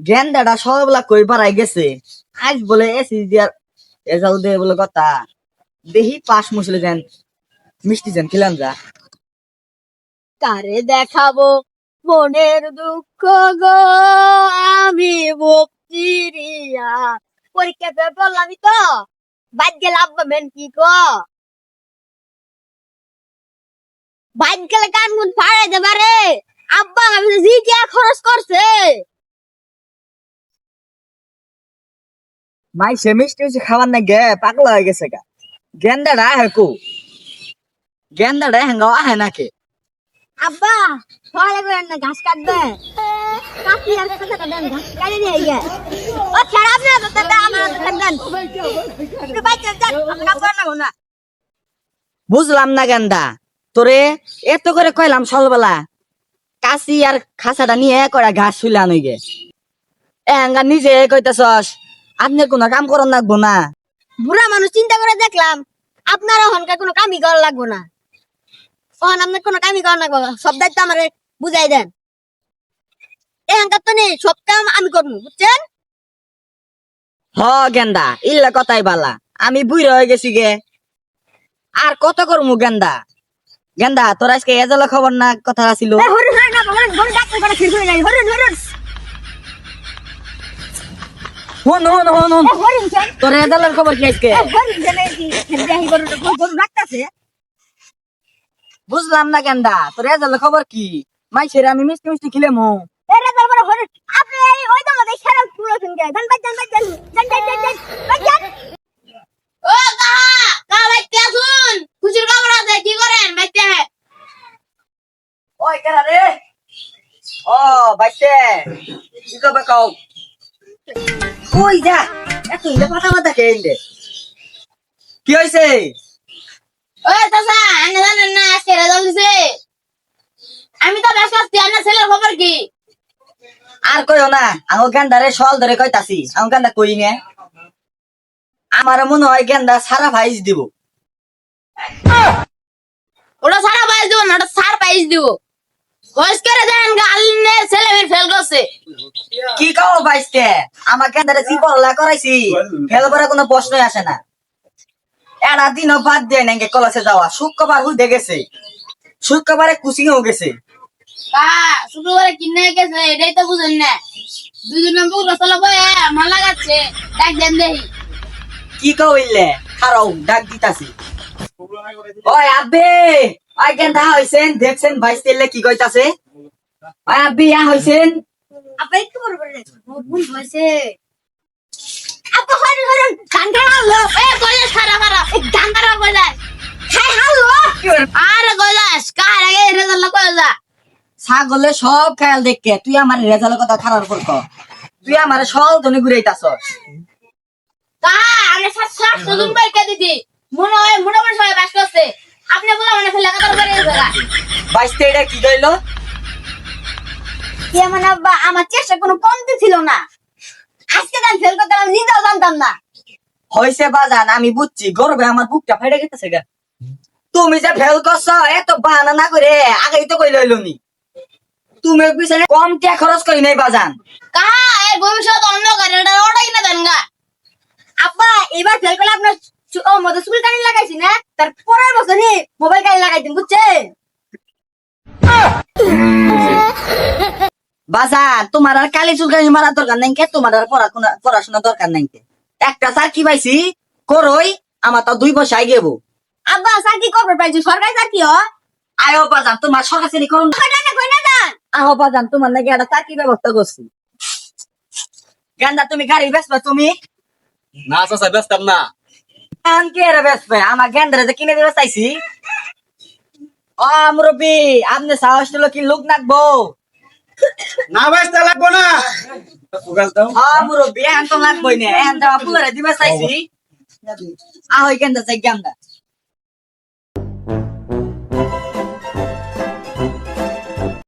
গেন্দাটা সবলা কই পারাই গেছে আজ বলে এসি দিয়ার এজাল দে বলে কথা দেহি পাশ মুসলে যান মিষ্টি যান খিলাম যা কারে দেখাবো মনের দুঃখ গো আমি বকচিরিয়া পরীক্ষাতে পড়লামই তো বাদ গেলে আব্বা মেন কি কো বাদ গেলে কান মুন ফাড়াই দেবে রে আব্বা আমি জি টিয়া খরচ করছে মাই সে মিষ্টি মিষ্টি খাবার না গে পাগলা হয়ে গেছে গা গেন্দাটা হেকু গেন্দাটা হেঙ্গাও আহে নাকে আব্বা ফলে করেন না ঘাস কাটবে কাটি আর খাতা দেন ঘাস কাটে দিয়ে ইয়ে ও খারাপ না তো দাদা আমার তো থাকবেন একটু বাইরে যান আমি কাম করেন না না বুঝলাম না গেন্দা তোরে এত করে কইলাম সলবেলা কাশি আর খাসাটা নিয়ে করে ঘাস শুইলা নই গে এঙ্গা নিজে কইতাছস আপনি কোনো কাম করন লাগবো না বুড়া মানুষ চিন্তা করে দেখলাম আপনার হনকার কোনো কামই করা লাগবো না ওহন আপনার কোনো কামই করা লাগবো না সব দায়িত্ব আমারে বুঝাই দেন এই হনকার তো নেই সব কাম আমি করবো বুঝছেন হ গেন্দা ইল্লা কথাই বালা আমি বুইরা হয়ে গেছি গে আর কত করমু গেন্দা গেন্দা তোর আজকে এজালা খবর না কথা ছিল এই হরুন হরুন না হরুন হরুন ডাক্তার করে ঠিক হয়ে যায় হরুন হরুন হন হন হন হন এই হরুন স্যার তোর এজালার খবর কি আজকে এই হরুন জানে কি দেহি গরু রাখতাছে বুঝলাম না গেন্দা তোর এজালার খবর কি মাইছের আমি মিষ্টি মিষ্টি খিলেমু এই রে তারপরে হরুন আপনি এই ওই তো আমাদের সারা পুরো শুনকে জান বাই ও কাহা বাইতে আসুন খুশির খবর আছে কি করেন বাইতে ওই কেরা রে ও বাইতে কি কবে কও কই যা এত ইলে পাতা মাথা খেয়ে কি হইছে ওই চাচা আনে জানেন না আজকে রেজাল্ট দিছে আমি তো ব্যস্ত আছি আপনার ছেলের খবর কি আর কইও না আঙ্গো গেন্দারে সল ধরে কইতাছি আঙ্গো গেন্দা কই নে আমার মনে হয় গেন্দা সারা ভাইজ দিব ওটা সারা পাইস দিব না ওটা সার পাইস দিব বয়স করে দেন গালনে ছেলে মেয়ে ফেল করছে কি কও বাইসকে আমার গেন্দারে জি পড়লা করাইছি ফেল করে কোনো প্রশ্নই আসে না এরা দিনও বাদ দিয়ে নাকি কলেজে যাওয়া শুক্রবার হইতে গেছে শুক্রবারে কুচিং হয়ে গেছে শুক্রবারে কিনে গেছে এটাই তো বুঝেন না 2 নম্বর রসলা বয়ে আমার লাগাচ্ছে ডাক দেন দেহি কি কইলে খারাও ডাক দিতাছি ওই আব্বে ওই গেন্দা হইছেন দেখছেন বাইস তেলে কি কইতাছে ওই আব্বি ইয়া হইছেন আপনি একটু বড় করে ভুল হয়েছে আপা হরুন হরুন গান গালো এ কইলে সারা মারা এই গান গারা কইলে খাই হালো আরে কইলাস কার আগে রেজাল্ট কইলা ছাগলে সব খেয়াল দেখকে তুই আমার রেজাল্টের কথা খারাপ কর তুই আমার সব ধনে ঘুরাইতাছস তা আমি 700 জন বাইকে দিদি মনে হয় মোটামুটি সবাই বাস করছে আপনি বলা মানে ফেলে কাটার করে গেলা বাইসতে এটা কি কইলো কি মানে আব্বা আমার চেষ্টা কোনো কমতি ছিল না আজকে গান ফেল করতে আমি নিজেও জানতাম না হইছে বাজান আমি বুঝছি গর্বে আমার বুকটা ফাইটা গেছে গা তুমি যে ফেল করছো এত বাহানা না করে আগেই তো কই লইলো নি তুমি পিছনে কম টাকা খরচ করি নাই বাজান কাহা এই ভবিষ্যৎ অন্ধকার এটা ওটাই না দেন গা আব্বা এবার ফেল করলে আপনার ও মধ্যে স্কুল কানি লাগাইছি না তার পরের বছর নি মোবাইল কানি লাগাই দিন বুঝছেন বাজান তোমার আর কালি চুলকানি মারার দরকার নাই কে তোমার আর পড়াশোনা দরকার নাই কে একটা স্যার কি পাইছি করই আমার তো 2 বছর আগে গেবো আব্বা চাকরি করবে পাইছি সরকারি চাকরি হ আয়ো বাজান তোমার সরকার চাকরি করুন কইনা দান আহো বাজান তোমার নাকি একটা চাকরি ব্যবস্থা করছি গেন্দা তুমি গাড়ি বেচবা তুমি না চাচা ব্যস্তাম না আন কে রে বেচবে আমার গেন্দারে যে কিনে দিবে চাইছি ও মুরব্বি আপনি সাহস দিল কি লোক নাকবো না ব্যস্তা লাগবো না মুরব্বি এখন তো লাগবই না এখন তো পুলারে দিবে চাইছি আহো গেন্দা চাই গেন্দা